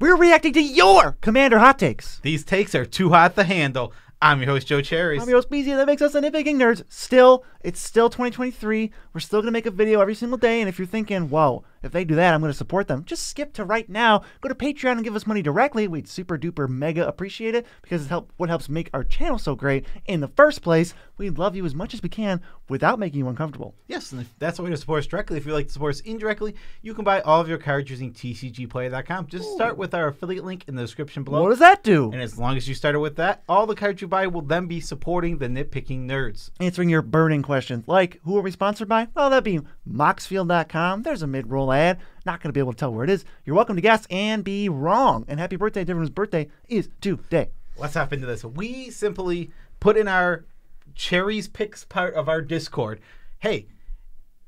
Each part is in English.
We're reacting to your Commander hot takes. These takes are too hot to handle. I'm your host, Joe Cherries. I'm your host, BZ, and that makes us the Nitpicking Nerds. It's still 2023. We're still going to make a video every single day, and if you're thinking, whoa, if they do that, I'm going to support them, just skip to right now. Go to Patreon and give us money directly. We'd super duper mega appreciate it because it's what helps make our channel so great in the first place. We love you as much as we can without making you uncomfortable. Yes, and if that's a way to support us directly. If you'd like to support us indirectly, you can buy all of your cards using tcgplayer.com. Just start with our affiliate link in the description below. What does that do? And as long as you started with that, all the cards you buy will then be supporting the Nitpicking Nerds. Answering your burning questions like, who are we sponsored by? Well, that'd be Moxfield.com. There's a mid-roll ad. Not going to be able to tell where it is. You're welcome to guess and be wrong. And happy birthday to everyone's birthday is today. Let's hop into this. We simply put in our Cherries Picks part of our Discord, hey,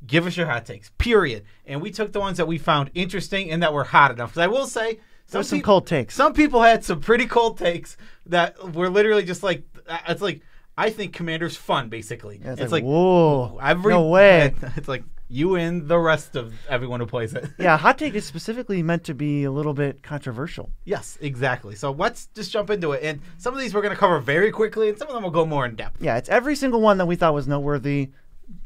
give us your hot takes, period. And we took the ones that we found interesting and that were hot enough. Because I will say, some cold takes. Some people had some pretty cold takes that were literally just like, it's like, I think Commander's fun, basically. Yeah, it's like, whoa, no way. It's like, you and the rest of everyone who plays it. Yeah, hot take is specifically meant to be a little bit controversial. Yes, exactly. So let's just jump into it. And some of these we're going to cover very quickly, and some of them will go more in depth. Yeah, it's every single one that we thought was noteworthy.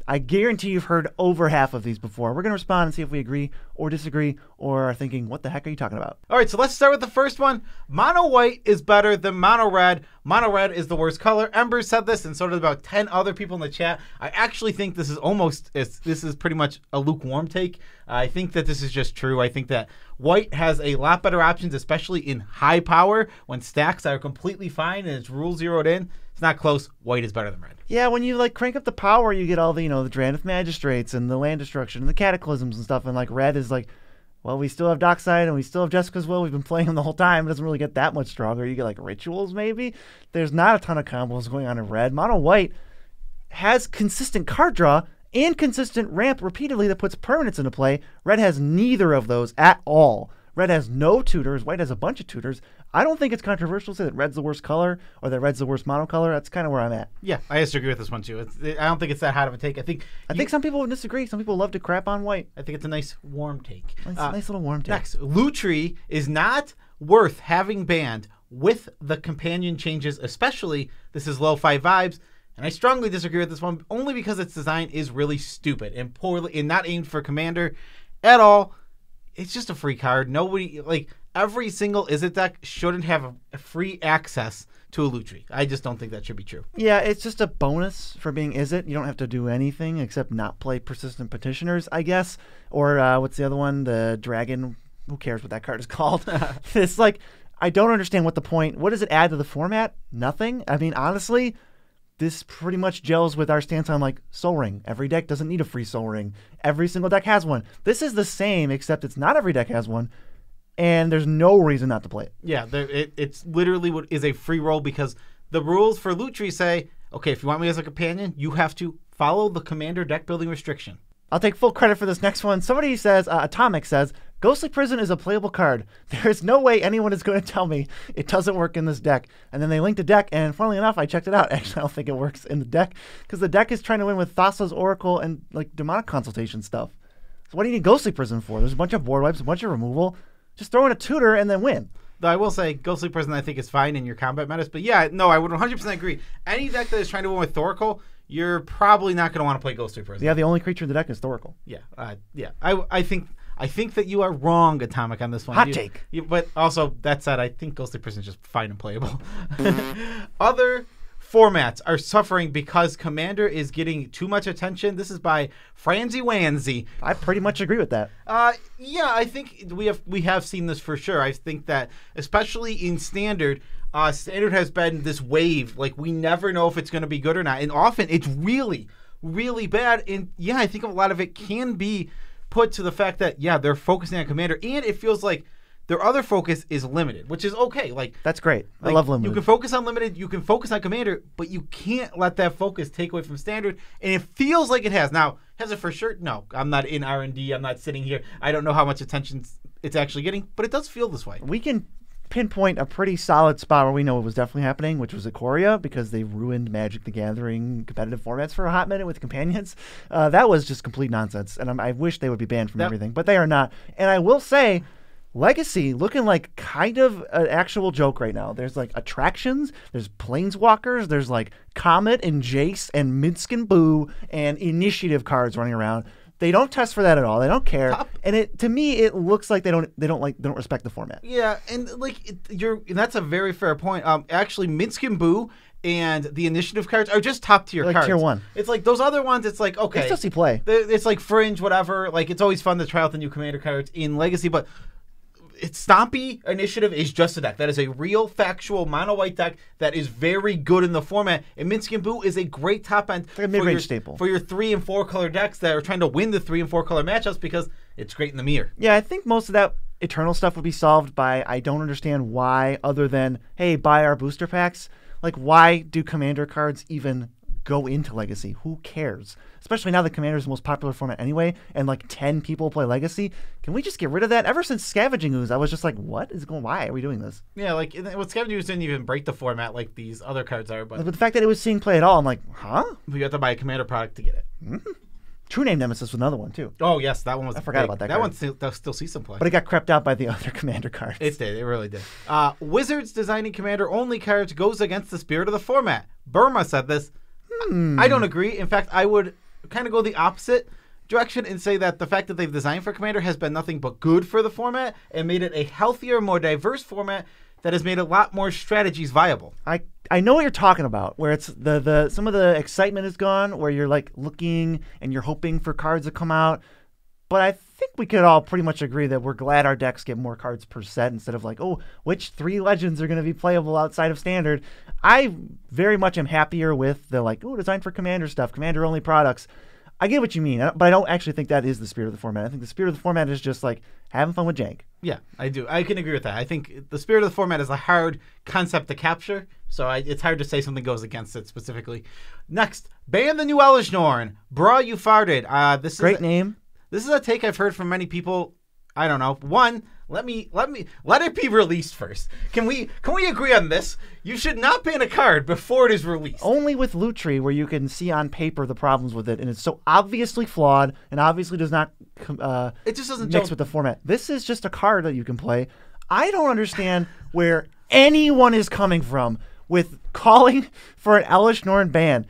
I guarantee you've heard over half of these before. We're going to respond and see if we agree or disagree or are thinking, what the heck are you talking about? All right, so let's start with the first one. Mono white is better than mono red. Mono red is the worst color. Ember said this, and so did about 10 other people in the chat. I actually think this is pretty much a lukewarm take. I think that this is just true. I think that white has a lot better options, especially in high power when stacks are completely fine and it's rule zeroed in. It's not close. White is better than red. Yeah, when you like crank up the power, you get all the, the Drannith Magistrates and the land destruction and the cataclysms and stuff. And like red is like, well, we still have Dockside and we still have Jessica's Will. We've been playing them the whole time. It doesn't really get that much stronger. You get like rituals maybe. There's not a ton of combos going on in red. Mono white has consistent card draw and consistent ramp repeatedly that puts permanents into play. Red has neither of those at all. Red has no tutors. White has a bunch of tutors. I don't think it's controversial to say that red's the worst color or that red's the worst mono color. That's kind of where I'm at. Yeah, I disagree with this one too. I don't think it's that hot of a take. I think some people would disagree. Some people love to crap on white. I think it's a nice warm take. Nice little warm take. Next, Lutri is not worth having banned with the companion changes, especially this is low 5 vibes. And I strongly disagree with this one only because its design is really stupid and poorly and not aimed for Commander at all. It's just a free card. Nobody, like, every single Izzet deck shouldn't have a free access to a Lutri. I just don't think that should be true. Yeah, it's just a bonus for being Izzet. You don't have to do anything except not play Persistent Petitioners, I guess. Or what's the other one? The Dragon. Who cares what that card is called? It's like, I don't understand what the point. What does it add to the format? Nothing. I mean, honestly, this pretty much gels with our stance on like Soul Ring. Every deck doesn't need a free Soul Ring. Every single deck has one. This is the same, except it's not every deck has one, and there's no reason not to play it. Yeah, it's literally what is a free roll because the rules for Lutri say, okay, if you want me as a companion, you have to follow the Commander deck building restriction. I'll take full credit for this next one. Somebody says, Atomic says, Ghostly Prison is a playable card. There's no way anyone is going to tell me it doesn't work in this deck. And then they linked the deck, and funnily enough, I checked it out. Actually, I don't think it works in the deck because the deck is trying to win with Thassa's Oracle and like Demonic Consultation stuff. So what do you need Ghostly Prison for? There's a bunch of board wipes, a bunch of removal. Just throw in a tutor and then win. Though I will say, Ghostly Prison I think is fine in your combat metas. But yeah, no, I would 100% agree. Any deck that is trying to win with Thoracle, you're probably not going to want to play Ghostly Prison. Yeah, the only creature in the deck is Thoracle. Yeah, yeah. I think that you are wrong, Atomic, on this one. Hot take. But also, that said, I think Ghostly Prison is just fine and playable. Other formats are suffering because Commander is getting too much attention. This is by Franzy Wanzy. I pretty much agree with that. Yeah, I think we have seen this for sure. I think that, especially in Standard, Standard has been this wave. Like, we never know if it's going to be good or not. And often, it's really, really bad. And yeah, I think a lot of it can be put to the fact that, yeah, they're focusing on Commander. And it feels like their other focus is limited, which is okay. Like, that's great. I love limited. You can focus on limited, you can focus on Commander, but you can't let that focus take away from Standard. And it feels like it has. Now, has it for sure? No. I'm not in R&D. I'm not sitting here. I don't know how much attention it's actually getting, but it does feel this way. We can pinpoint a pretty solid spot where we know it was definitely happening, which was Ikoria, because they ruined Magic the Gathering competitive formats for a hot minute with companions. That was just complete nonsense, and I wish they would be banned from everything, but they are not. And I will say, Legacy looking like kind of an actual joke right now. There's like attractions, there's planeswalkers, there's like Comet and Jace and Minsk and Boo and initiative cards running around. They don't test for that at all. They don't care. And to me it looks like they don't respect the format. Yeah, and that's a very fair point. Actually Minsk and Boo and the initiative cards are just top tier like cards. Tier 1. It's like those other ones, it's like, okay. They still see play. It's like Fringe, whatever. Like, it's always fun to try out the new Commander cards in Legacy, but it's Stompy Initiative is just a deck. That is a real, factual, mono-white deck that is very good in the format. And Minsk and Boo is a great top end like a mid-range staple for your 3 and 4 color decks that are trying to win the 3 and 4 color matchups because it's great in the mirror. Yeah, I think most of that Eternal stuff would be solved by I don't understand why, other than, hey, buy our booster packs. Like, why do Commander cards even go into Legacy? Who cares? Especially now that Commander is the most popular format anyway, and like 10 people play Legacy. Can we just get rid of that? Ever since Scavenging Ooze, I was just like, what is going? Why are we doing this? Yeah, like with Scavenging Ooze didn't even break the format like these other cards are. But the fact that it was seeing play at all, I'm like, huh? You have to buy a Commander product to get it. Mm-hmm. True Name Nemesis was another one too. Oh yes, that one was. I forgot about that. That one still sees some play, but it got crept out by the other Commander cards. It did. It really did. Wizards designing Commander only cards goes against the spirit of the format. Burma said this. I don't agree. In fact, I would kind of go the opposite direction and say that the fact that they've designed for Commander has been nothing but good for the format and made it a healthier, more diverse format that has made a lot more strategies viable. I know what you're talking about, where it's the some of the excitement is gone, where you're like looking and you're hoping for cards to come out. But I think we could all pretty much agree that we're glad our decks get more cards per set instead of like, oh, which 3 legends are going to be playable outside of Standard. I very much am happier with the like, oh, designed for Commander stuff, Commander only products. I get what you mean, but I don't actually think that is the spirit of the format. I think the spirit of the format is just like having fun with jank. Yeah, I do. I can agree with that. I think the spirit of the format is a hard concept to capture, so it's hard to say something goes against it specifically. Next, ban the new Elishnorn. Bruh, you farted. This is great name. This is a take I've heard from many people. I don't know. One, let it be released first. Can we agree on this? You should not ban a card before it is released. Only with Lutri, where you can see on paper the problems with it, and it's so obviously flawed and obviously does not it just doesn't mix with the format. This is just a card that you can play. I don't understand where anyone is coming from with calling for an Elishnorn ban.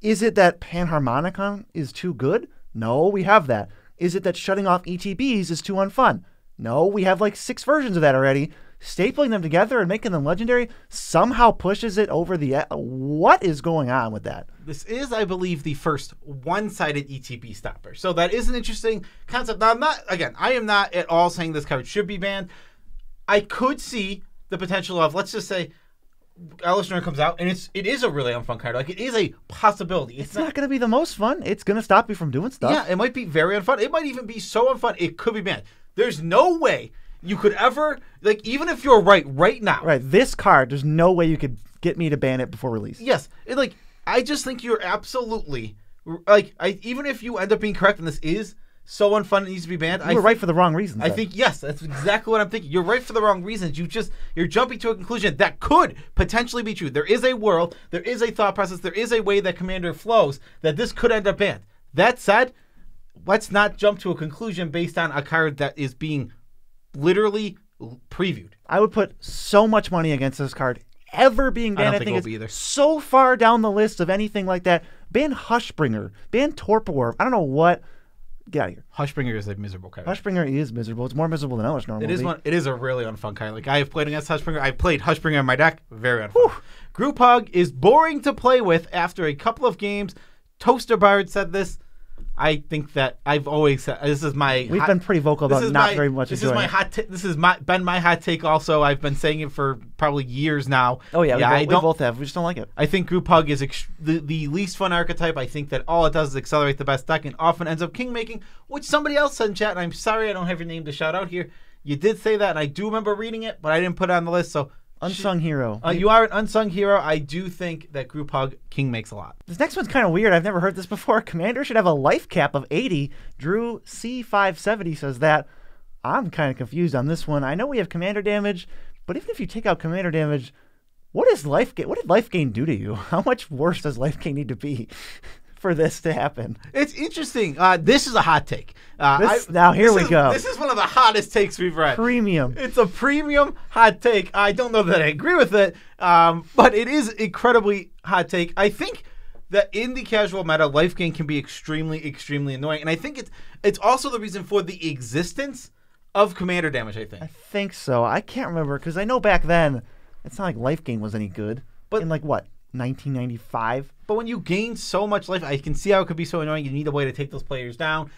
Is it that Panharmonicon is too good? No, we have that. Is it that shutting off ETBs is too unfun? No, we have like 6 versions of that already. Stapling them together and making them legendary somehow pushes it over the edge. What is going on with that? This is, I believe, the first one-sided ETB stopper. So that is an interesting concept. Now, I am not at all saying this card should be banned. I could see the potential of, let's just say, Elishnorn comes out, and it is a really unfun card. Like, it is a possibility. It's not going to be the most fun. It's going to stop you from doing stuff. Yeah, it might be very unfun. It might even be so unfun, it could be banned. There's no way you could ever, like, even if you're right now. Right, this card, there's no way you could get me to ban it before release. Yes, I just think you're absolutely, even if you end up being correct and this is so unfun it needs to be banned. You were right for the wrong reasons. I think, yes, that's exactly what I'm thinking. You're right for the wrong reasons. You're jumping to a conclusion that could potentially be true. There is a world, there is a thought process, there is a way that Commander flows that this could end up banned. That said, let's not jump to a conclusion based on a card that is being literally previewed. I would put so much money against this card ever being banned. I don't think it will be either. So far down the list of anything like that. Ban Hushbringer, ban Torpor. I don't know what. Get out of here. Hushbringer is a miserable card. Hushbringer is miserable. It's more miserable than Elishnorn. It is a really unfun card. Like, I have played against Hushbringer. I played Hushbringer in my deck. Very unfun. Whew. Group Hug is boring to play with after a couple of games. Toaster Bard said this. I think that I've always said this is my. We've been pretty vocal about not very much. This is my hot. This has been my hot take. Also, I've been saying it for probably years now. Oh yeah, we both have. We just don't like it. I think Group Hug is the least fun archetype. I think that all it does is accelerate the best deck and often ends up king making, which somebody else said in chat. And I'm sorry I don't have your name to shout out here. You did say that, and I do remember reading it, but I didn't put it on the list. So. Unsung hero. You are an unsung hero. I do think that Group Hug king makes a lot. This next one's kind of weird. I've never heard this before. Commander should have a life cap of 80. Drew C570 says that. I'm kind of confused on this one. I know we have commander damage, but even if you take out commander damage, what did life gain do to you? How much worse does life gain need to be for this to happen. It's interesting. This is a hot take. Now here we go. This is one of the hottest takes we've read. Premium. It's a premium hot take. I don't know that I agree with it, but it is incredibly hot take. I think that in the casual meta, life gain can be extremely, extremely annoying, and I think it's also the reason for the existence of commander damage. I think so. I can't remember because I know back then it's not like life gain was any good. But in like what, 1995? But when you gain so much life, I can see how it could be so annoying. You need a way to take those players down.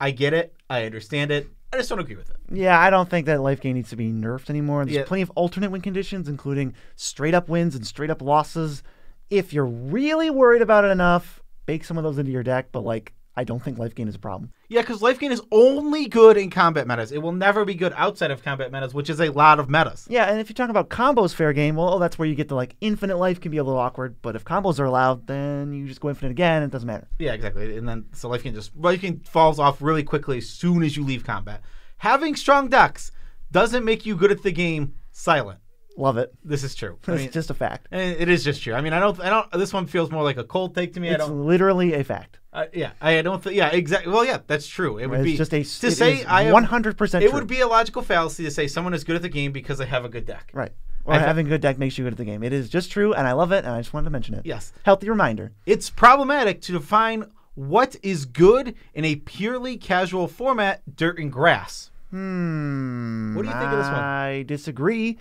I get it. I understand it. I just don't agree with it. Yeah, I don't think that life gain needs to be nerfed anymore. There's plenty of alternate win conditions, including straight up wins and straight up losses. If you're really worried about it enough, bake some of those into your deck. But like, I don't think life gain is a problem. Yeah, because life gain is only good in combat metas. It will never be good outside of combat metas, which is a lot of metas. Yeah, and if you're talking about combos fair game, well, that's where you get to like infinite life can be a little awkward. But if combos are allowed, then you just go infinite again. And it doesn't matter. Yeah, exactly. And then so life gain falls off really quickly as soon as you leave combat. Having strong decks doesn't make you good at the game silent. Love it. This is true. It's just a fact. And it is just true. I mean, I don't. This one feels more like a cold take to me. It's literally a fact. Yeah, I don't think. Yeah, exactly. Well, yeah, that's true. It would be just a to say I 100%. It would be a logical fallacy to say someone is good at the game because they have a good deck. Right. Or having a good deck makes you good at the game. It is just true, and I love it, and I just wanted to mention it. Yes. Healthy reminder. It's problematic to define what is good in a purely casual format, dirt and grass. What do you think of this one? I disagree.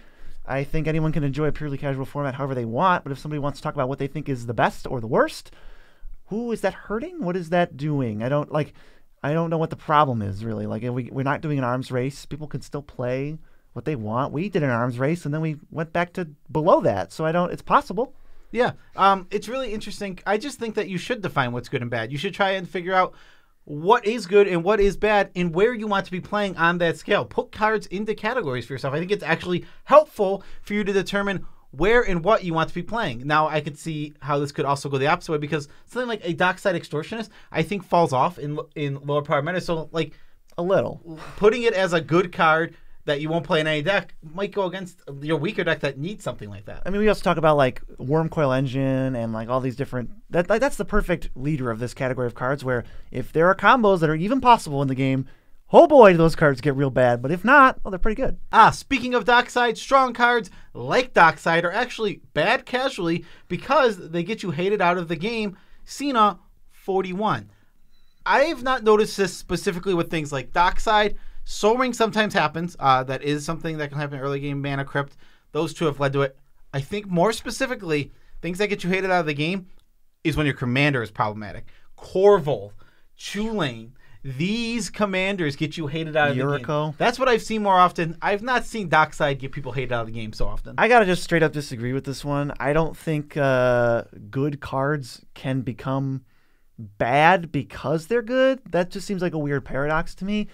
I think anyone can enjoy a purely casual format however they want, but if somebody wants to talk about what they think is the best or the worst, who is that hurting? What is that doing? I don't know what the problem is, really. Like, we're not doing an arms race. People can still play what they want. We did an arms race, and then we went back to below that. So it's possible. Yeah. It's really interesting. I just think that you should define what's good and bad. You should try and figure out what is good and what is bad and where you want to be playing on that scale. Put cards into categories for yourself. I think it's actually helpful for you to determine where and what you want to be playing. Now, I could see how this could also go the opposite way because something like a Dockside Extortionist, I think, falls off in lower power meta. So, like, a little. Putting it as a good card that you won't play in any deck might go against your weaker deck that needs something like that. I mean, we also talk about like Wormcoil Engine and like all these different. That's the perfect leader of this category of cards. Where if there are combos that are even possible in the game, oh boy, do those cards get real bad. But if not, well, they're pretty good. Speaking of Dockside, strong cards like Dockside are actually bad casually because they get you hated out of the game. Cena 41. I've not noticed this specifically with things like Dockside. Soul Ring sometimes happens. That is something that can happen in early game. Mana Crypt. Those two have led to it. I think more specifically, things that get you hated out of the game is when your commander is problematic. Corval, Chulane, these commanders get you hated out of the game. That's what I've seen more often. I've not seen Dockside get people hated out of the game so often. I gotta just straight up disagree with this one. I don't think good cards can become bad because they're good. That just seems like a weird paradox to me.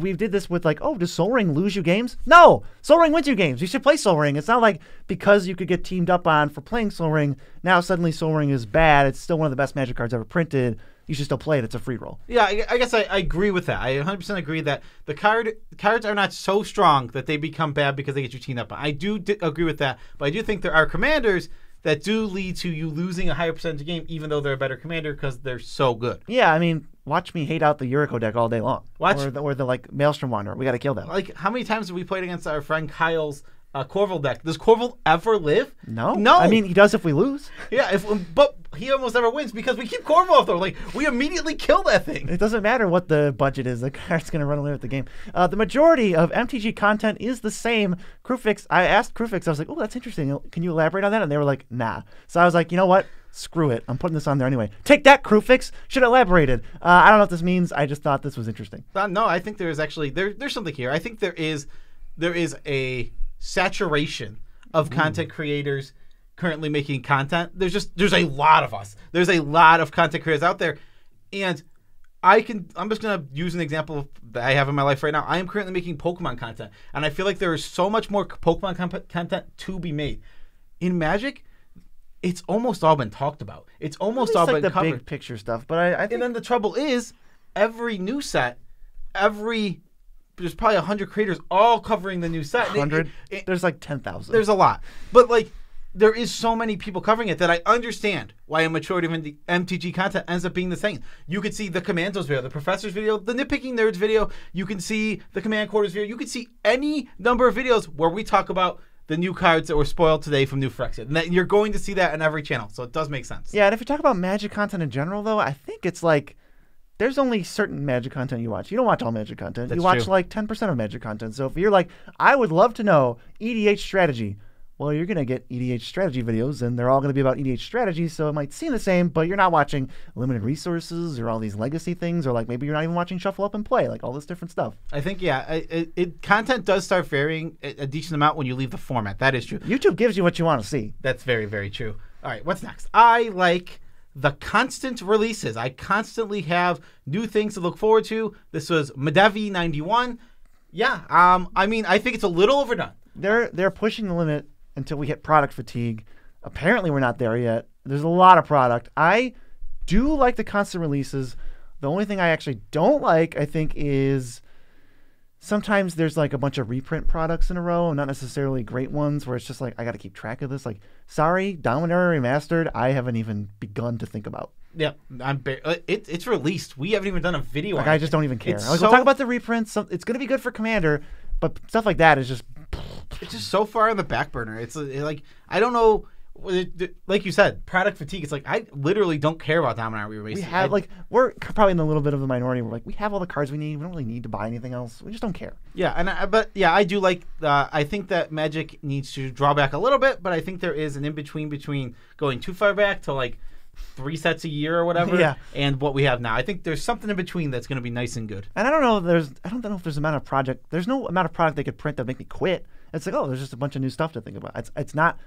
We did this with like, does Soul Ring lose you games? No! Soul Ring wins you games. You should play Soul Ring. It's not like because you could get teamed up on for playing Soul Ring, now suddenly Soul Ring is bad. It's still one of the best Magic cards ever printed. You should still play it. It's a free roll. Yeah, I guess I agree with that. I 100% agree that the cards are not so strong that they become bad because they get you teamed up on. I do agree with that, but I do think there are commanders that do lead to you losing a higher percentage of game even though they're a better commander because they're so good. Yeah, I mean, watch me hate out the Yuriko deck all day long. Or the like Maelstrom Wanderer. We got to kill them. Like, how many times have we played against our friend Kyle's Corval deck? Does Corval ever live? No. I mean, he does if we lose. Yeah, but he almost never wins because we keep Corval off though. Like, we immediately kill that thing. It doesn't matter what the budget is. The card's going to run away with the game. The majority of MTG content is the same. Crewfix, I asked Crewfix, I was like, that's interesting. Can you elaborate on that? And they were like, nah. So I was like, you know what? Screw it. I'm putting this on there anyway. Take that, Crewfix. Should have elaborated. I don't know what this means. I just thought this was interesting. No, I think there is actually there's something here. I think there is a saturation of content creators currently making content. There's a lot of us. There's a lot of content creators out there, and I'm just gonna use an example that I have in my life right now. I am currently making Pokemon content, and I feel like there is so much more Pokemon content to be made. In Magic, it's almost all been talked about. It's almost all been covered. The big picture stuff, but I think... And then the trouble is, every new set, there's probably 100 creators all covering the new set. 100? There's like 10,000. There's a lot. But like, there is so many people covering it that I understand why a majority of MTG content ends up being the same. You could see the Commandos video, the Professor's video, the Nitpicking Nerds video. You can see the Command Quarters video. You can see any number of videos where we talk about the new cards that were spoiled today from New Phyrexia. And you're going to see that on every channel, so it does make sense. Yeah, and if you talk about Magic content in general, though, I think it's like there's only certain Magic content you watch. You don't watch all Magic content. That's you watch true. like 10% of Magic content. So if you're like, I would love to know EDH strategy, well, you're going to get EDH strategy videos, and they're all going to be about EDH strategy, so it might seem the same, but you're not watching limited resources or all these legacy things, or like maybe you're not even watching Shuffle Up and Play, like all this different stuff. I think, yeah, content does start varying a decent amount when you leave the format. That is true. YouTube gives you what you want to see. That's very, very true. All right, what's next? I like the constant releases. I constantly have new things to look forward to. This was Medevi 91. Yeah, I mean, I think it's a little overdone. They're pushing the limit until we hit product fatigue. Apparently, we're not there yet. There's a lot of product. I do like the constant releases. The only thing I actually don't like, I think, is sometimes there's like a bunch of reprint products in a row, not necessarily great ones, where it's just like, I got to keep track of this. Like, sorry, Dominaria Remastered, I haven't even begun to think about. Yeah, it's released. We haven't even done a video like, on it. I just don't even care. It's I was going to talk about the reprints. It's going to be good for Commander, but stuff like that is just... It's just so far on the back burner. It's like, I don't know. Like you said, product fatigue. It's like, I literally don't care about Dominaria re-releases. We have, we're probably in a little bit of a minority. We're like, we have all the cards we need. We don't really need to buy anything else. We just don't care. Yeah, but I do like, I think that Magic needs to draw back a little bit, but I think there is an in-between between going too far back to like 3 sets a year or whatever, yeah, and what we have now. I think there's something in between that's going to be nice and good. And I don't know if there's amount of project. There's no amount of product they could print that make me quit. It's like, oh, there's just a bunch of new stuff to think about. It's not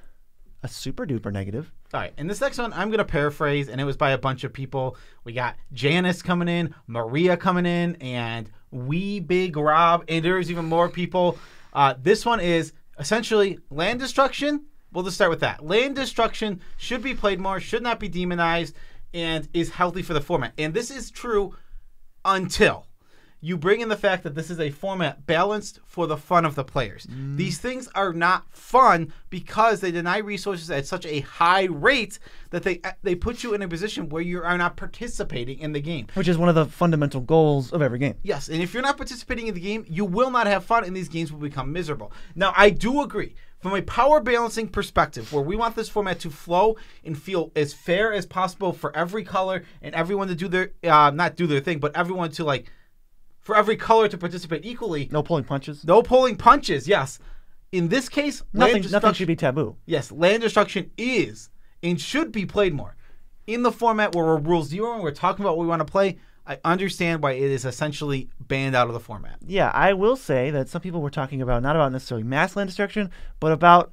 a super duper negative. All right, and this next one I'm going to paraphrase, and it was by a bunch of people. We got Janice coming in, Maria coming in, and Wee Big Rob, and there's even more people. This one is essentially land destruction. We'll just start with that. Land destruction should be played more, should not be demonized, and is healthy for the format. And this is true until you bring in the fact that this is a format balanced for the fun of the players. These things are not fun because they deny resources at such a high rate that they put you in a position where you are not participating in the game. Which is one of the fundamental goals of every game. Yes, and if you're not participating in the game, you will not have fun, and these games will become miserable. Now, I do agree. From a power balancing perspective, where we want this format to flow and feel as fair as possible for every color and everyone to do their, not do their thing, but everyone to like, for every color to participate equally. No pulling punches. No pulling punches, yes. In this case, nothing should be taboo. Yes, land destruction is and should be played more. In the format where we're rule zero and we're talking about what we want to play, I understand why it is essentially banned out of the format. Yeah, I will say that some people were talking about, not about necessarily mass land destruction, but about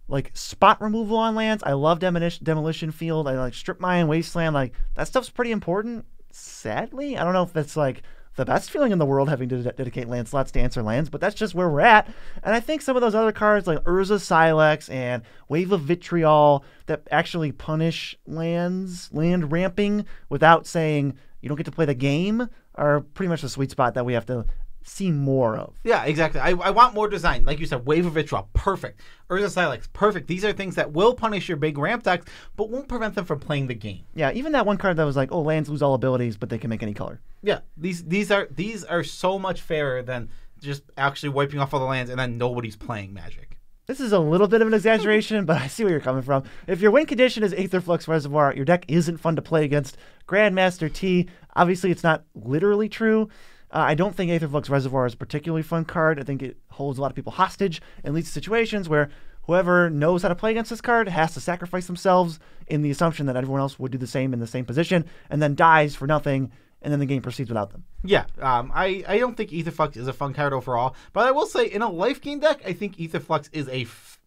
like spot removal on lands. I love Demolition Field. I like Strip Mine, Wasteland. Like, that stuff's pretty important. Sadly, I don't know if that's like the best feeling in the world, having to dedicate land slots to answer lands, but that's just where we're at. And I think some of those other cards like Urza Silex and Wave of Vitriol that actually punish land ramping without saying you don't get to play the game are pretty much the sweet spot that we have to see more of. Yeah, exactly. I want more design. Like you said, Wave of Vitriol, perfect. Urza Silex, perfect. These are things that will punish your big ramp decks, but won't prevent them from playing the game. Yeah, even that one card that was like, oh, lands lose all abilities, but they can make any color. Yeah, these are so much fairer than just actually wiping off all the lands and then nobody's playing Magic. This is a little bit of an exaggeration, but I see where you're coming from. If your win condition is Aetherflux Reservoir, your deck isn't fun to play against Grandmaster T. Obviously, it's not literally true. I don't think Aetherflux Reservoir is a particularly fun card. I think it holds a lot of people hostage and leads to situations where whoever knows how to play against this card has to sacrifice themselves in the assumption that everyone else would do the same in the same position, and then dies for nothing, and then the game proceeds without them. Yeah, I don't think Aetherflux is a fun card overall, but I will say in a life game deck, I think Aetherflux is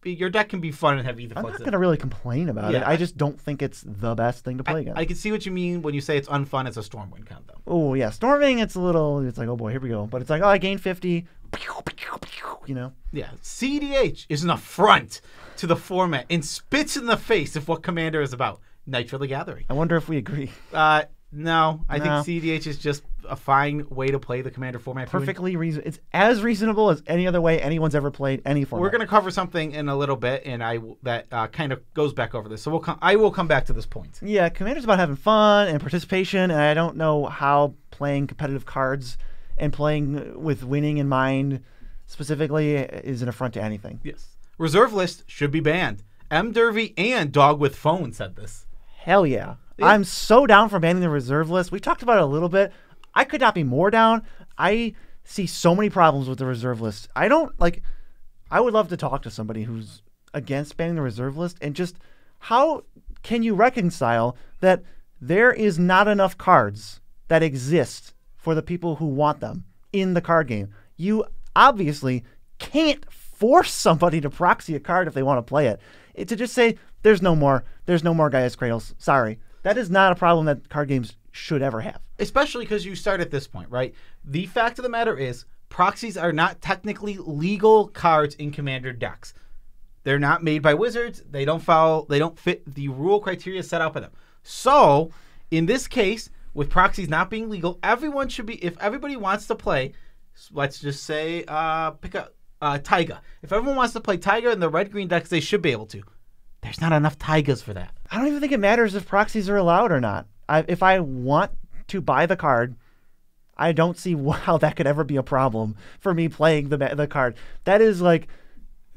your deck can be fun and have Aetherflux. I'm not going to really complain about it. I just don't think it's the best thing to play against. I can see what you mean when you say it's unfun as a Stormwind count, though. Oh, yeah. Storming, it's like, oh boy, here we go. But it's like, oh, I gained 50. You know? Yeah. CDH is an affront to the format and spits in the face of what Commander is about. Knights of the Gathering. I wonder if we agree. No, I think No. CDH is just a fine way to play the Commander format. Perfectly reason. It's as reasonable as any other way anyone's ever played any format. We're going to cover something in a little bit, and that kind of goes back over this. So I will come back to this point. Yeah, Commander's about having fun and participation, and I don't know how playing competitive cards and playing with winning in mind specifically is an affront to anything. Yes. Reserve list should be banned. M. Dervy and Dog with Phone said this. Hell yeah. I'm so down for banning the reserve list. We talked about it a little bit. I could not be more down. I see so many problems with the reserve list. I would love to talk to somebody who's against banning the reserve list and just how can you reconcile that there is not enough cards that exist for the people who want them in the card game. You obviously can't force somebody to proxy a card if they want to play it. To just say there's no more Gaia's Cradles. Sorry. That is not a problem that card games should ever have. Especially because you start at this point, right? The fact of the matter is proxies are not technically legal cards in Commander decks. They're not made by Wizards. They don't fit the rule criteria set out by them. So, in this case, with proxies not being legal, everyone should be, if everybody wants to play, let's just say, pick up Taiga. If everyone wants to play Taiga in the red-green decks, they should be able to. There's not enough Taigas for that. I don't even think it matters if proxies are allowed or not. If I want to buy the card, I don't see how that could ever be a problem for me playing the card. That is like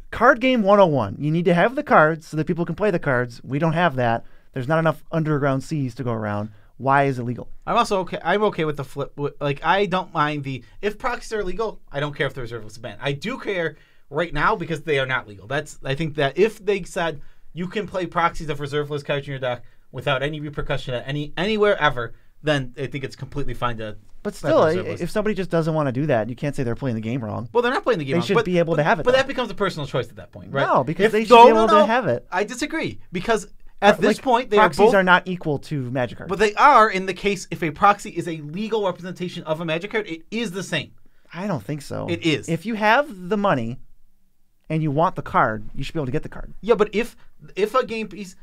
card game 101. You need to have the cards so that people can play the cards. We don't have that. There's not enough underground seas to go around. Why is it legal? I'm also okay. I'm okay with the flip. Like, I don't mind if proxies are legal, I don't care if the reserve list is banned. I do care right now because they are not legal. I think that if they said you can play proxies of reserve list cards in your deck without any repercussion at anywhere ever, then I think it's completely fine to. But still, if somebody just doesn't want to do that, you can't say they're playing the game wrong. Well, they're not playing the game wrong. They should be able to have it. But that becomes a personal choice at that point, right? No, because they should be able to have it. I disagree because at this point, proxies are not equal to Magic cards. But they are in the case if a proxy is a legal representation of a Magic card, it is the same. I don't think so. It is. If you have the money and you want the card, you should be able to get the card. Yeah, but if a game piece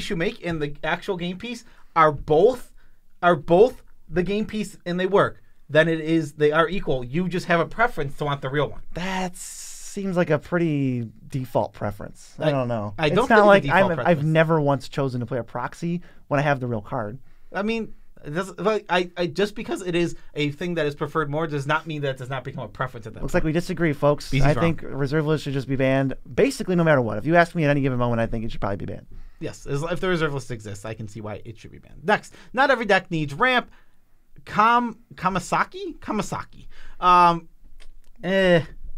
you make and the actual game piece are both the game piece and they work, then they are equal. You just have a preference to want the real one. That seems like a pretty default preference. I don't know. It's not like I've never once chosen to play a proxy when I have the real card. I mean, I just because it is a thing that is preferred more does not mean that it does not become a preference at that Looks point. like we disagree, folks. BC's I wrong. think reserve list should just be banned, basically no matter what. If you ask me at any given moment, I think it should probably be banned. Yes, if the reserve list exists, I can see why it should be banned. Next, not every deck needs ramp. Kamasaki?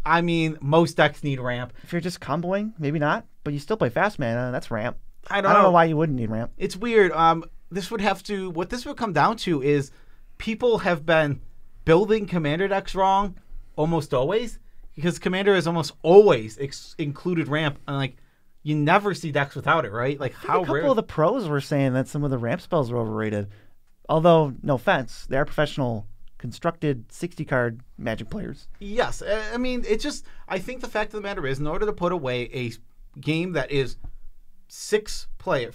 I mean, most decks need ramp. If you're just comboing, maybe not, but you still play fast mana, and that's ramp. I don't know why you wouldn't need ramp. It's weird. What this would come down to is people have been building Commander decks wrong almost always, because Commander has almost always included ramp, and like you never see decks without it, right? Like how rare. A couple of the pros were saying that some of the ramp spells were overrated. Although, no offense, they are professional, constructed 60-card Magic players. Yes. I mean, it's just, I think the fact of the matter is, in order to put away a game that is 4 players.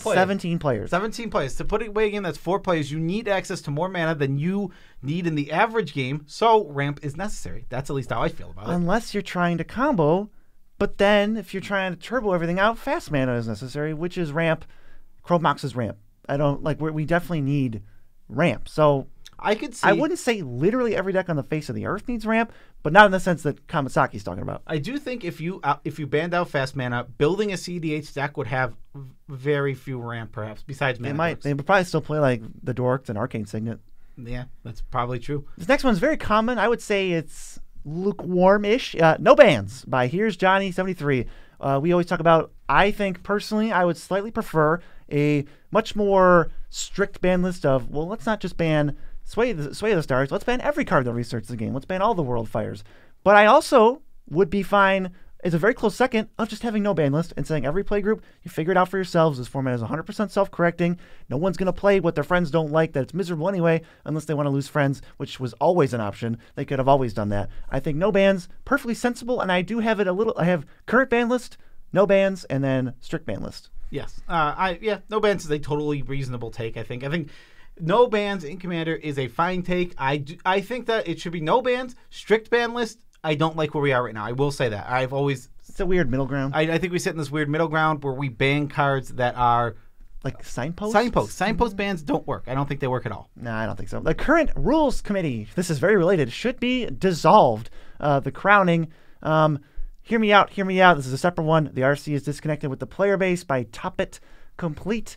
17 players. 17 players. To put away a game that's 4 players, you need access to more mana than you need in the average game, so ramp is necessary. That's at least how I feel about it. Unless you're trying to combo, but then if you're trying to turbo everything out, fast mana is necessary, which is ramp. Chromox is ramp. We definitely need ramp. So I could see. I wouldn't say literally every deck on the face of the earth needs ramp, but not in the sense that Kamasaki's talking about. I do think if you banned out fast mana, building a CDH deck would have very few ramp, perhaps, besides mana. They would probably still play like the Dorks and Arcane Signet. Yeah, that's probably true. This next one's very common. I would say it's lukewarm-ish. No bans by Here's Johnny 73. We always talk about, I think personally, I would slightly prefer a much more strict ban list of, well, let's not just ban Sway the Stars, let's ban every card that restarts the game. Let's ban all the World Fires. But I also would be fine, as a very close second, of just having no ban list and saying every play group, you figure it out for yourselves. This format is 100% self-correcting. No one's going to play what their friends don't like, that it's miserable anyway, unless they want to lose friends, which was always an option. They could have always done that. I think no bans, perfectly sensible, and I do have it I have current ban list, no bans, and then strict ban list. Yes. No bans is a totally reasonable take, I think. I think no bans in Commander is a fine take. I think that it should be no bans, strict ban list. I don't like where we are right now. I will say that. It's a weird middle ground. I think we sit in this weird middle ground where we ban cards that are like signposts? Signpost bans don't work. I don't think they work at all. No, I don't think so. The current rules committee, this is very related, should be dissolved. The crowning, hear me out. This is a separate one. The RC is disconnected with the player base by Top It Complete.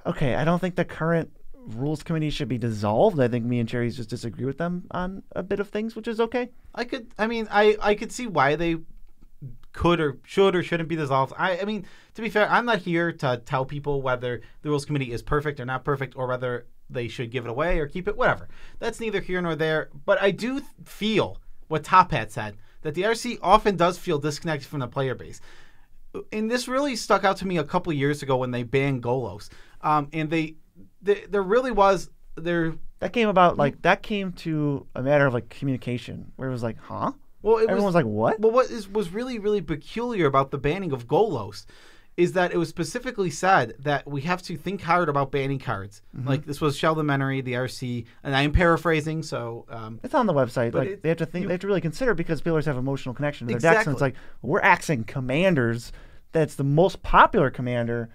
Okay, I don't think the current rules committee should be dissolved. I think me and Cherries just disagree with them on a bit of things, which is okay. I could see why they could or should or shouldn't be dissolved. I mean, to be fair, I'm not here to tell people whether the rules committee is perfect or not perfect, or whether they should give it away or keep it, whatever. That's neither here nor there. But I do feel what Top Hat said, that the RC often does feel disconnected from the player base. And this really stuck out to me a couple of years ago when they banned Golos. And there really was that came to a matter of like communication where it was like, huh? Well, everyone was like, what? Well, what was really, really peculiar about the banning of Golos is that it was specifically said that we have to think hard about banning cards. Mm-hmm. Like, this was Sheldon-Menery, the RC, and I am paraphrasing, so... it's on the website. Like, they have to really consider, because players have emotional connection to their decks, and it's like, we're axing commanders. That's the most popular commander,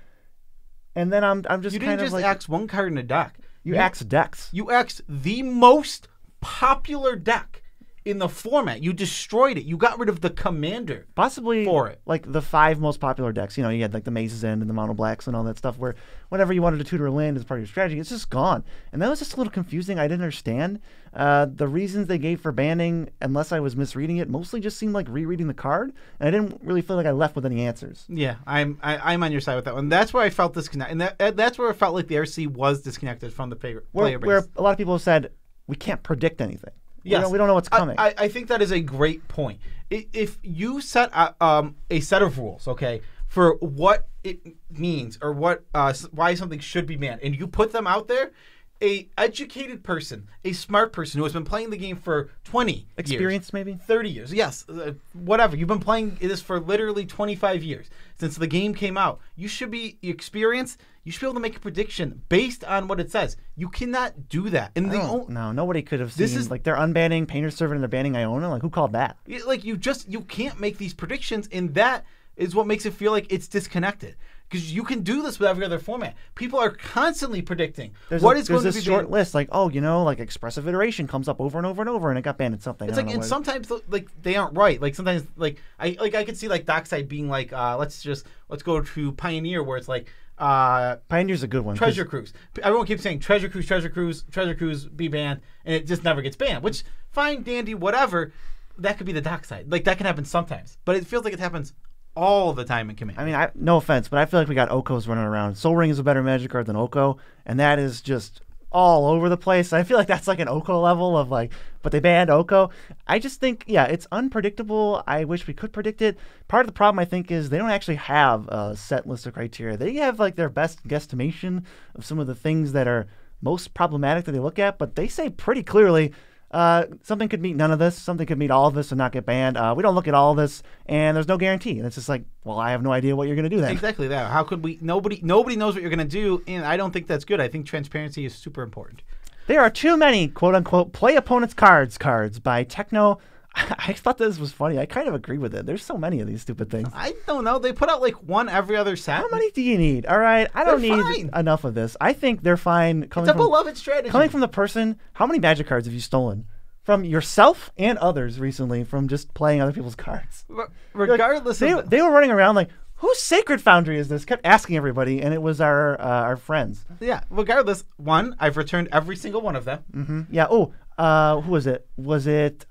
and then I'm just you kind didn't of like... just axe one card in a deck. You axe decks. You axed the most popular deck in the format. You destroyed it. You got rid of the commander. Possibly for it. Like the 5 most popular decks. You know, you had like the Maze's End and the Mono Blacks and all that stuff where whenever you wanted to tutor a land as part of your strategy, it's just gone. And that was just a little confusing. I didn't understand. The reasons they gave for banning, unless I was misreading it, mostly just seemed like rereading the card. And I didn't really feel like I left with any answers. Yeah, I'm on your side with that one. That's where I felt disconnected. And that's where I felt like the RC was disconnected from the player base. Where a lot of people have said, we can't predict anything. Yes. We don't know what's coming. I think that is a great point. If you set a set of rules, okay, for what it means or why something should be banned, and you put them out there, a educated person, a smart person who has been playing the game for 20 experience, years, maybe 30 years, yes, whatever. You've been playing this for literally 25 years since the game came out. You should be experienced. You should be able to make a prediction based on what it says. You cannot do that. And no, nobody could have seen. Like, they're unbanning Painter's Servant and they're banning Iona. Like, who called that? Like, you can't make these predictions, and that is what makes it feel like it's disconnected. Because you can do this with every other format. People are constantly predicting there's this short list, like, like Expressive Iteration comes up over and over and over, and it got banned at something. It's like, and sometimes like they aren't right. Like sometimes I could see like Dockside being like, let's go to Pioneer, where it's like. Pioneer's a good one. Treasure Cruise. Everyone keeps saying Treasure Cruise be banned, and it just never gets banned. Which, fine, dandy, whatever. That could be the Dockside. Like, that can happen sometimes, but it feels like it happens all the time in Commander. I mean, no offense, but I feel like we got Okos running around. Soul Ring is a better Magic card than Oko, and that is just all over the place. I feel like that's like an Oko level of like, but they banned Oko. I just think, it's unpredictable. I wish we could predict it. Part of the problem, I think, is they don't actually have a set list of criteria. They have like their best guesstimation of some of the things that are most problematic that they look at, but they say pretty clearly, something could meet none of this, something could meet all of this and not get banned. We don't look at all of this, and there's no guarantee. And it's just like, well, I have no idea what you're going to do then. Exactly that. How could we? Nobody knows what you're going to do, and I don't think that's good. I think transparency is super important. There are too many, quote-unquote, play opponent's cards by Techno. I thought this was funny. I kind of agree with it. There's so many of these stupid things. I don't know. They put out like one every other set. How many do you need? All right. I don't need enough of this. I think they're fine. It's a beloved strategy. Coming from the person, how many Magic cards have you stolen? From yourself and others recently from just playing other people's cards. Regardless of... They were running around like, whose Sacred Foundry is this? Kept asking everybody, and it was our friends. Yeah. Regardless, I've returned every single one of them. Mm-hmm. Yeah. Oh, who was it? Was it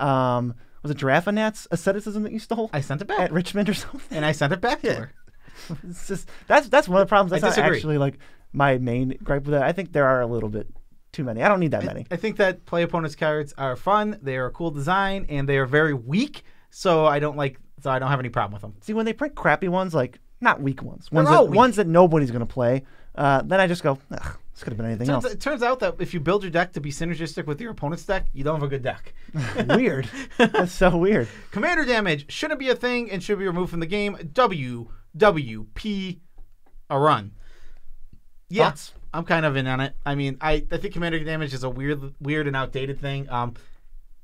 Girafanat's asceticism that you stole? I sent it back. At Richmond or something? And I sent it back to her. It's just, that's one of the problems. That's not actually like my main gripe with it. I think there are a little bit too many. I don't need that many. I think that play opponent's cards are fun. They are a cool design, and they are very weak. So I don't have any problem with them. See, when they print crappy ones, like not weak ones, weak. Ones that nobody's going to play, then I just go, ugh, this could have been anything else. It turns out that if you build your deck to be synergistic with your opponent's deck, you don't have a good deck. Weird. That's so weird. Commander damage shouldn't be a thing and should be removed from the game. W WP a run. Yeah, Thoughts? I'm kind of in on it. I mean, I think commander damage is a weird and outdated thing.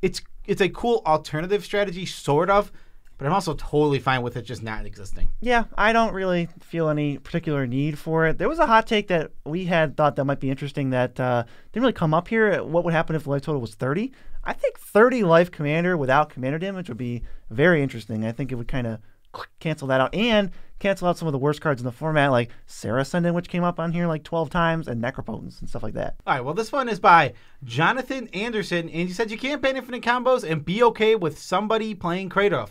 It's a cool alternative strategy, sort of, but I'm also totally fine with it just not existing. Yeah, I don't really feel any particular need for it. There was a hot take that we had thought that might be interesting that didn't really come up here. What would happen if the life total was 30? I think 30 life commander without commander damage would be very interesting. I think it would kind of cancel that out and cancel out some of the worst cards in the format, like Sarah Ascendant, which came up on here like 12 times, and Necropotence and stuff like that. All right, well, this one is by Jonathan Anderson, and he said you can't ban infinite combos and be okay with somebody playing Kratos.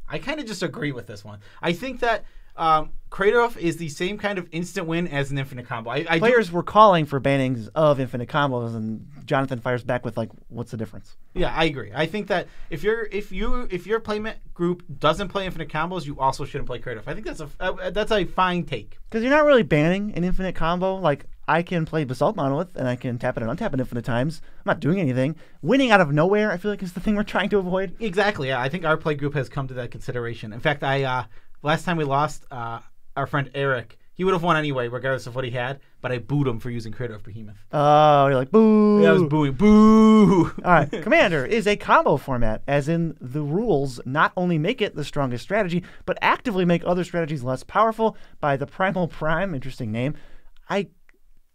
I kind of just agree with this one. I think that Kratos is the same kind of instant win as an infinite combo. Players were calling for bannings of infinite combos, and Jonathan fires back with like, "What's the difference?" Yeah, I agree. I think that if your playmate group doesn't play infinite combos, you also shouldn't play Kratos. I think that's a fine take. Because you're not really banning an infinite combo. Like, I can play Basalt Monolith, and I can tap it and untap it infinite times. I'm not doing anything. Winning out of nowhere, I feel like, is the thing we're trying to avoid. Exactly, yeah. I think our play group has come to that consideration. In fact, last time we lost, our friend Eric, he would have won anyway, regardless of what he had, but I booed him for using Kratos Behemoth. Oh, you're like, boo! Yeah, I was booing. Boo! All right, Commander is a combo format, as in the rules not only make it the strongest strategy, but actively make other strategies less powerful by the Primal Prime, interesting name. I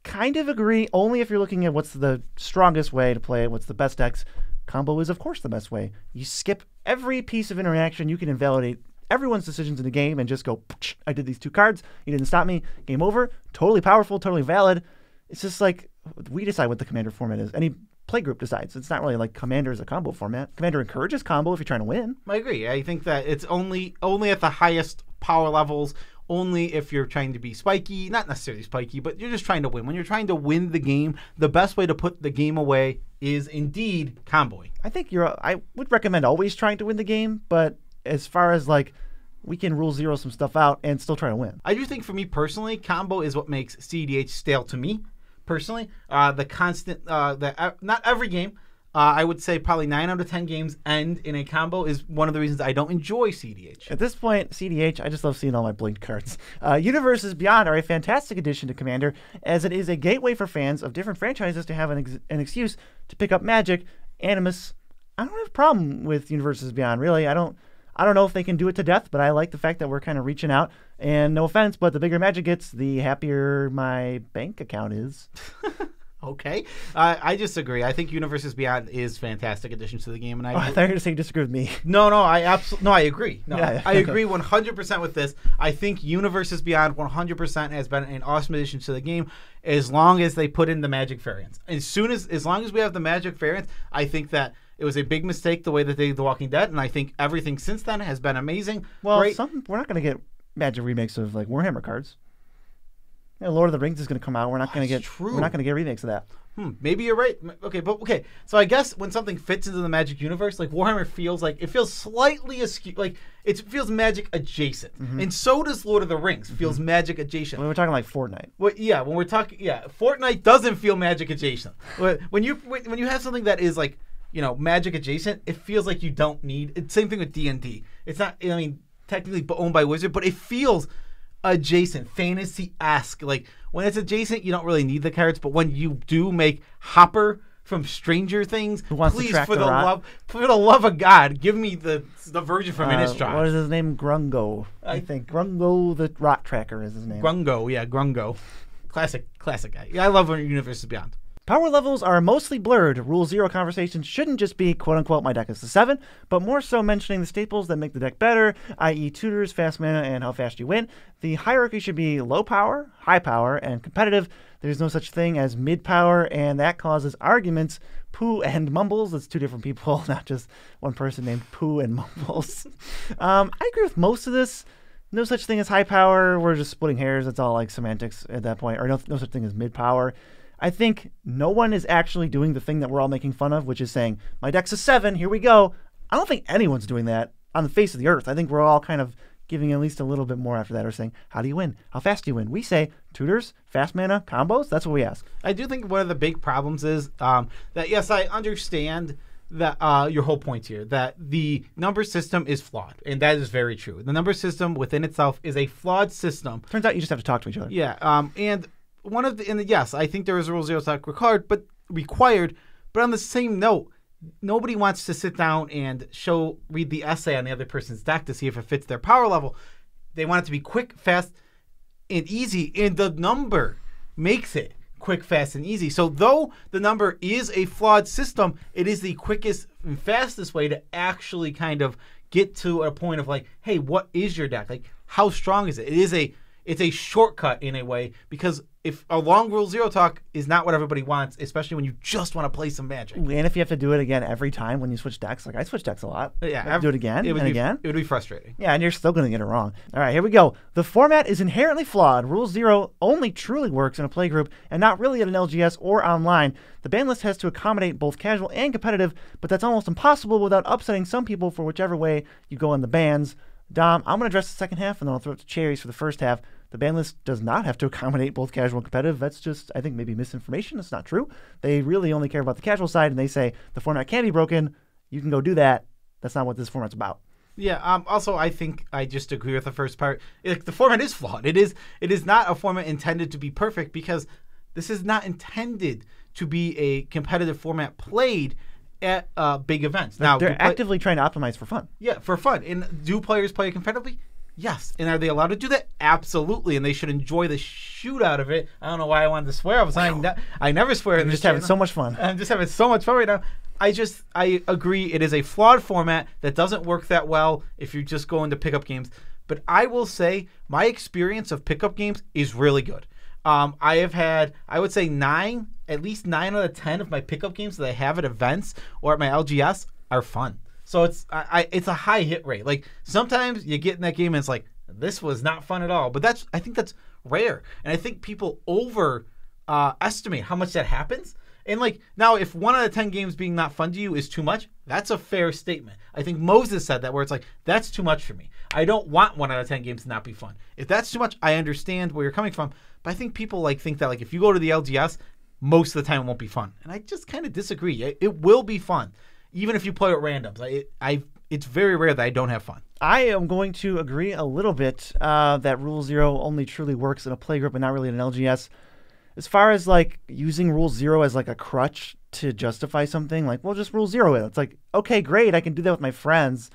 kind of agree, only if you're looking at what's the strongest way to play it, what's the best decks. Combo is, of course, the best way. You skip every piece of interaction. You can invalidate everyone's decisions in the game and just go, I did these 2 cards. You didn't stop me. Game over. Totally powerful, totally valid. It's just like we decide what the Commander format is. Any playgroup decides. It's not really like Commander is a combo format. Commander encourages combo if you're trying to win. I agree. I think that it's only at the highest power levels, only if you're trying to be spiky, not necessarily spiky, but you're just trying to win. When you're trying to win the game, the best way to put the game away is indeed comboing. I think I would recommend always trying to win the game, but as far as like, we can rule zero some stuff out and still try to win. I do think for me personally, combo is what makes CEDH stale to me personally. The constant, not every game, I would say probably 9 out of 10 games end in a combo is one of the reasons I don't enjoy CEDH. At this point, CEDH, I just love seeing all my blinked cards. Universes Beyond are a fantastic addition to Commander, as it is a gateway for fans of different franchises to have an excuse to pick up Magic, Animus. I don't have a problem with Universes Beyond, really. I don't know if they can do it to death, but I like the fact that we're kind of reaching out. And no offense, but the bigger Magic gets, the happier my bank account is. Okay. I disagree. I think Universes Beyond is fantastic addition to the game. And I thought you were going to say you disagree with me. No, I agree. No, yeah, I agree 100% with this. I think Universes Beyond 100% has been an awesome addition to the game as long as they put in the Magic variants. As long as we have the Magic variants, I think that it was a big mistake the way that they did The Walking Dead, and I think everything since then has been amazing. Well, we're not going to get Magic remakes of like Warhammer cards. Lord of the Rings is going to come out. We're not going to get remakes of that. Maybe you're right. Okay. So I guess when something fits into the Magic universe, like Warhammer feels slightly askew, like it feels Magic adjacent, and so does Lord of the Rings feels Magic adjacent. When we're talking like Fortnite. Well, yeah, when we're talking, Fortnite doesn't feel Magic adjacent. When you have something that is like, Magic adjacent, it feels like you don't need. It's same thing with D&D. It's not, technically owned by Wizard, but it feels adjacent, fantasy-esque. Like when it's adjacent, you don't really need the cards, but when you do make Hopper from Stranger Things, please, for the love of God, give me the version from Innistrad. What is his name? Grungo, I think. Grungo the Rot Tracker is his name. Grungo. Classic guy. Yeah, I love Universes Beyond. Power levels are mostly blurred. Rule 0 conversations shouldn't just be, quote-unquote, my deck is a 7, but more so mentioning the staples that make the deck better, i.e. tutors, fast mana, and how fast you win. The hierarchy should be low power, high power, and competitive. There's no such thing as mid-power, and that causes arguments. Pooh and Mumbles, that's 2 different people, not just one person named Pooh and Mumbles. I agree with most of this. No such thing as high power. We're just splitting hairs. It's all like semantics at that point. Or no such thing as mid-power. I think no one is actually doing the thing that we're all making fun of, which is saying, my deck's a 7, here we go. I don't think anyone's doing that on the face of the earth. I think we're all kind of giving at least a little bit more after that, or saying, how do you win? How fast do you win? We say, tutors, fast mana, combos. That's what we ask. I do think one of the big problems is that, yes, I understand that your whole point here, that the number system is flawed, and that is very true. The number system within itself is a flawed system. Turns out you just have to talk to each other. Yeah, and yes, I think there is a Rule Zero talk required, but on the same note, nobody wants to sit down and read the essay on the other person's deck to see if it fits their power level. They want it to be quick, fast, and easy, and the number makes it quick, fast, and easy. So though the number is a flawed system, it is the quickest and fastest way to actually kind of get to a point of like, hey, what is your deck? Like, how strong is it? It's a shortcut in a way, because if a long Rule Zero talk is not what everybody wants, especially when you just want to play some Magic. And if you have to do it again every time when you switch decks, like I switch decks a lot. Yeah, do it again again. It would be frustrating. Yeah, and you're still going to get it wrong. All right, here we go. The format is inherently flawed. Rule Zero only truly works in a playgroup and not really at an LGS or online. The ban list has to accommodate both casual and competitive, but that's almost impossible without upsetting some people for whichever way you go in the bans. Dom, I'm going to address the second half, and then I'll throw it to Cherries for the first half. The ban list does not have to accommodate both casual and competitive. That's just, I think, maybe misinformation. It's not true. They really only care about the casual side, and they say the format can be broken. You can go do that. That's not what this format's about. Yeah. Also, I think I just agree with the first part. The format is flawed. It is not a format intended to be perfect, because this is not intended to be a competitive format played at big events. Now they're actively trying to optimize for fun. Yeah, for fun. And do players play competitively? Yes. And are they allowed to do that? Absolutely. And they should enjoy the shoot out of it. I don't know why I wanted to swear. I never swear. I'm just having so much fun. I'm just having so much fun right now. I agree. It is a flawed format that doesn't work that well if you just go into pickup games. But I will say my experience of pickup games is really good. I have had, I would say at least 9 out of 10 of my pickup games that I have at events or at my LGS are fun. So it's a high hit rate. Like, sometimes you get in that game and it's like, this was not fun at all. But I think that's rare. And I think people estimate how much that happens. And like, now if 1 out of 10 games being not fun to you is too much, that's a fair statement. I think Moses said that, where it's like, that's too much for me. I don't want 1 out of 10 games to not be fun. If that's too much, I understand where you're coming from. But I think people think that if you go to the LGS, most of the time it won't be fun. And I just kind of disagree. It will be fun, even if you play with randoms. It's very rare that I don't have fun. I am going to agree a little bit that Rule Zero only truly works in a playgroup and not really in an LGS. As far as using Rule Zero as a crutch to justify something, well, just Rule Zero it. It's like, okay, great, I can do that with my friends,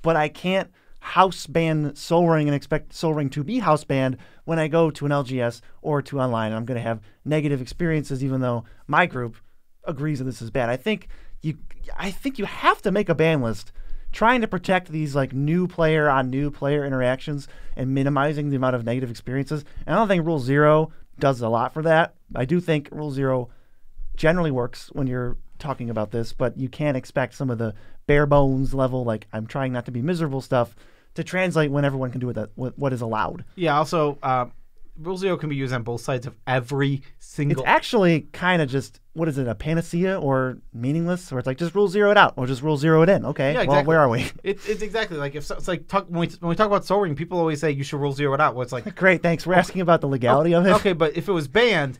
but I can't house ban Sol Ring and expect Sol Ring to be house banned when I go to an LGS or to online. I'm going to have negative experiences, even though my group agrees that this is bad. I think you have to make a ban list trying to protect these new player on new player interactions and minimizing the amount of negative experiences. And I don't think Rule Zero does a lot for that. I do think Rule Zero generally works when you're talking about this, but you can't expect some of the bare bones level, I'm trying not to be miserable stuff, to translate when everyone can do what is allowed. Yeah, also, Rule Zero can be used on both sides of every single... It's actually kind of just, what is it, a panacea or meaningless? Or it's just Rule Zero it out, or just Rule Zero it in. Okay, yeah, exactly. Well, where are we? It's exactly when we talk about Sol Ring, people always say you should Rule Zero it out. Well, it's great, thanks. We're asking about the legality of it. Okay, but if it was banned,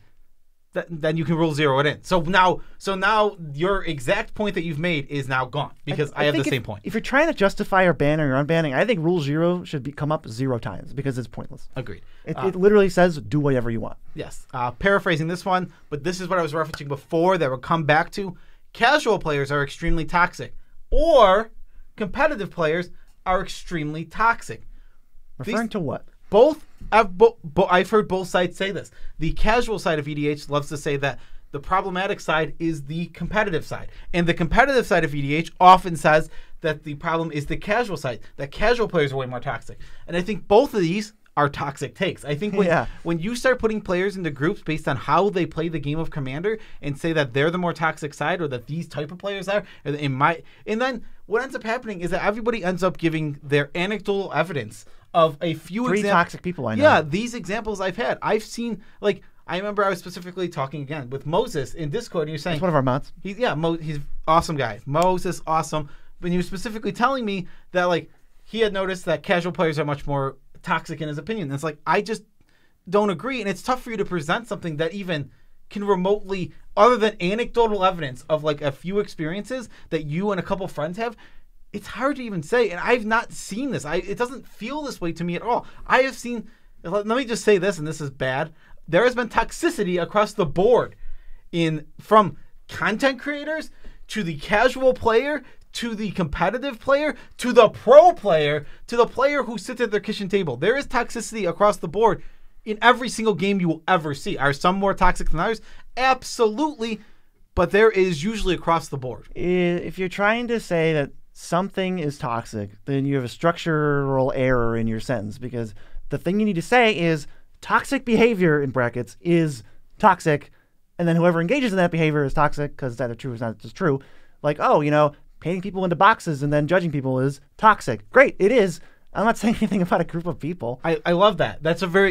then you can Rule Zero it in. So now your exact point that you've made is now gone, because I have the same point. If you're trying to justify or ban or unbanning, I think Rule Zero should come up 0 times, because it's pointless. Agreed. It literally says do whatever you want. Yes. Paraphrasing this one, but this is what I was referencing before that we'll come back to. Casual players are extremely toxic, or competitive players are extremely toxic. Referring to what? Both. I've heard both sides say this. The casual side of EDH loves to say that the problematic side is the competitive side. And the competitive side of EDH often says that the problem is the casual side, that casual players are way more toxic. And I think both of these are toxic takes. I think when you start putting players into groups based on how they play the game of Commander and say that they're the more toxic side, or that these type of players are, and then what ends up happening is that everybody ends up giving their anecdotal evidence of a few Three toxic people I know. Yeah, these examples I've had. I've seen, I remember I was specifically talking again with Moses in Discord, and you're saying... That's one of our mods. He's an awesome guy. Moses, awesome. But he was specifically telling me that, he had noticed that casual players are much more toxic in his opinion. And it's I just don't agree. And it's tough for you to present something that even can remotely, other than anecdotal evidence of like a few experiences that you and a couple friends have, it's hard to even say. And I've not seen this. It doesn't feel this way to me at all. I have seen, let me just say this, and this is bad. There has been toxicity across the board from content creators to the casual player to the competitive player to the pro player to the player who sits at their kitchen table. There is toxicity across the board in every single game you will ever see. Are some more toxic than others? Absolutely. But there is usually across the board. If you're trying to say that something is toxic, then you have a structural error in your sentence, because the thing you need to say is toxic behavior, in brackets, is toxic, and then whoever engages in that behavior is toxic, because it's either true or it's not just true. Like, painting people into boxes and then judging people is toxic. Great, it is. I'm not saying anything about a group of people. I love that.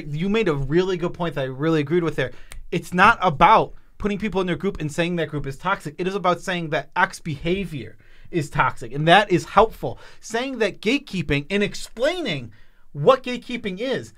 You made a really good point that I really agreed with there. It's not about putting people in their group and saying that group is toxic. It is about saying that X behavior is toxic, and that is helpful. Saying that gatekeeping and explaining what gatekeeping is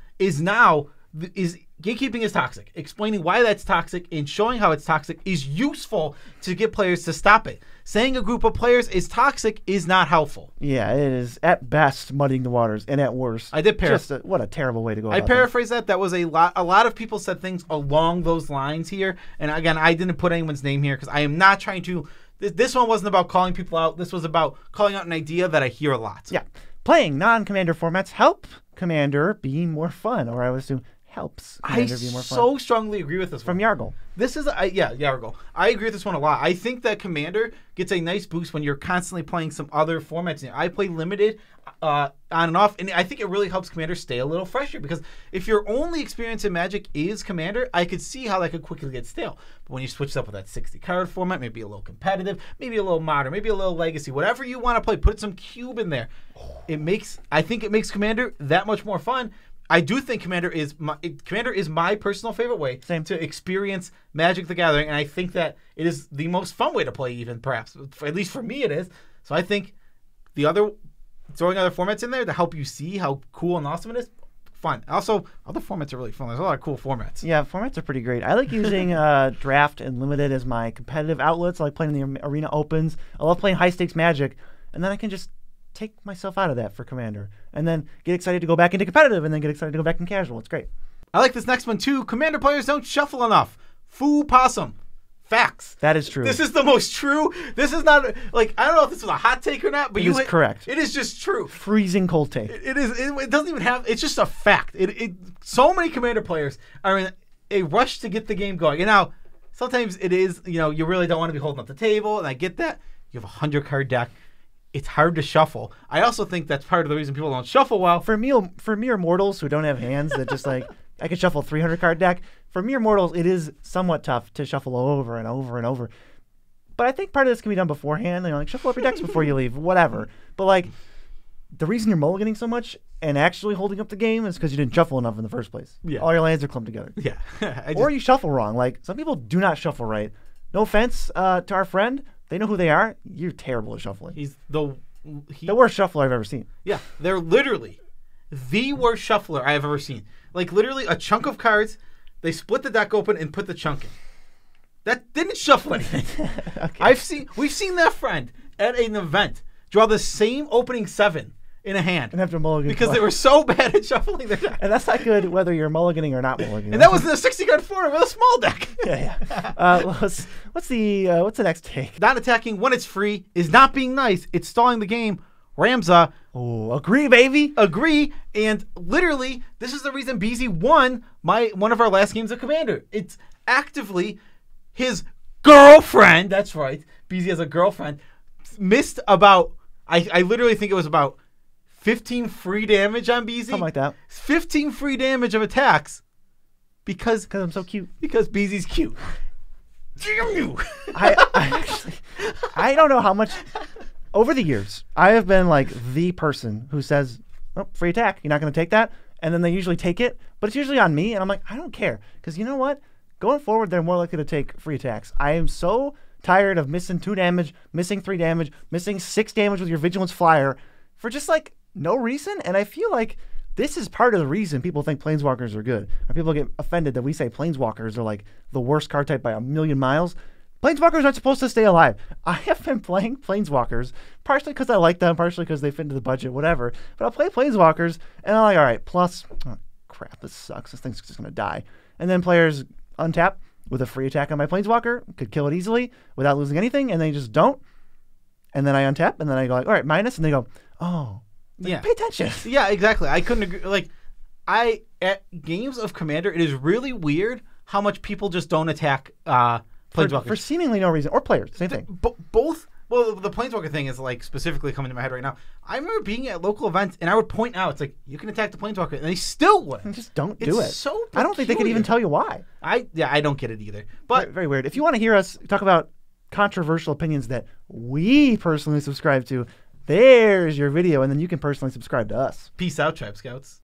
gatekeeping is toxic. Explaining why that's toxic and showing how it's toxic is useful to get players to stop it. Saying a group of players is toxic is not helpful. Yeah, it is at best muddying the waters, and at worst, I did paraphrase. What a terrible way to go. I paraphrased that. That was a lot. A lot of people said things along those lines here. And again, I didn't put anyone's name here because I am not trying to. This one wasn't about calling people out. This was about calling out an idea that I hear a lot. Yeah, playing non-Commander formats help Commander be more fun, or I would assume helps Commander be more fun. I so strongly agree with this from one. Yargle. This is Yargle. I agree with this one a lot. I think that Commander gets a nice boost when you're constantly playing some other formats. I play limited on and off, and I think it really helps Commander stay a little fresher, because if your only experience in Magic is Commander, I could see how that could quickly get stale. But when you switch it up with that 60 card format, maybe a little competitive, maybe a little modern, maybe a little legacy, whatever you want to play, put some cube in there. I think it makes Commander that much more fun. I do think Commander is my personal favorite way to experience Magic the Gathering, and I think that it is the most fun way to play, even perhaps. At least for me it is. So I think throwing other formats in there to help you see how cool and awesome it is, fun. Also, other formats are really fun. There's a lot of cool formats. Yeah, formats are pretty great. I like using Draft and Limited as my competitive outlets. I like playing in the Arena Opens. I love playing high-stakes Magic, and then I can just take myself out of that for Commander, and then get excited to go back into competitive, and then get excited to go back in casual. It's great. I like this next one too. Commander players don't shuffle enough. Foo possum. Facts. That is true. This is the most true. This is not like, I don't know if this was a hot take or not, but it is correct. It is just true. Freezing cold take. It is. It doesn't even have. It's just a fact. So many Commander players are in a rush to get the game going. And now, sometimes it is. You really don't want to be holding up the table, and I get that. You have a 100-card deck. It's hard to shuffle. I also think that's part of the reason people don't shuffle well. For mere mortals who don't have hands that just like, I could shuffle a 300-card deck. For mere mortals, it is somewhat tough to shuffle over and over and over. But I think part of this can be done beforehand. Shuffle up your decks before you leave, whatever. But the reason you're mulliganing so much and actually holding up the game is because you didn't shuffle enough in the first place. Yeah. All your lands are clumped together. Yeah. Or you shuffle wrong. Some people do not shuffle right. No offense to our friend. They know who they are. You're terrible at shuffling. He's the worst shuffler I've ever seen. Yeah, they're literally the worst shuffler I have ever seen. Literally a chunk of cards, they split the deck open and put the chunk in. That didn't shuffle anything. Okay. We've seen that friend at an event draw the same opening 7 in a hand. And have to mulligan because they were so bad at shuffling their deck. And that's not good whether you're mulliganing or not mulliganing. And that was in a 60-card format with a small deck. Yeah. What's the next take? Not attacking when it's free is not being nice. It's stalling the game. Ramza. Oh, agree, baby. Agree. And literally, this is the reason BZ won one of our last games of Commander. It's actively his girlfriend. That's right. BZ has a girlfriend. Missed about, I literally think it was about 15 free damage on BZ. Something like that. 15 free damage of attacks because I'm so cute. Because BZ's cute. Damn you. I don't know how much. Over the years, I have been the person who says, "Oh, free attack. You're not going to take that," and then they usually take it, but it's usually on me, and I'm like, I don't care, because you know what? Going forward, they're more likely to take free attacks. I am so tired of missing 2 damage, missing 3 damage, missing 6 damage with your Vigilance Flyer for just no reason, and I feel like this is part of the reason people think Planeswalkers are good. Or people get offended that we say Planeswalkers are like the worst card type by a million miles. Planeswalkers aren't supposed to stay alive. I have been playing Planeswalkers, partially because I like them, partially because they fit into the budget, whatever. But I'll play Planeswalkers, and I'm like, all right, plus, oh, crap, this sucks. This thing's just going to die. And then players untap with a free attack on my Planeswalker, could kill it easily without losing anything, and they just don't. And then I untap, and then I go like, all right, minus, and they go, oh, yeah, pay attention. Yeah, exactly. I couldn't agree. Like, at games of Commander, it is really weird how much people just don't attack Planeswalkers. For seemingly no reason. Or players, same thing. Both. Well, the Planeswalker thing is like specifically coming to my head right now. I remember being at local events and I would point out, it's like, you can attack the Planeswalker, and they still wouldn't. Just don't do it. So peculiar. I don't think they could even tell you why. I don't get it either. But very weird. If you want to hear us talk about controversial opinions that we personally subscribe to, there's your video, and then you can personally subscribe to us. Peace out, Tribe Scouts.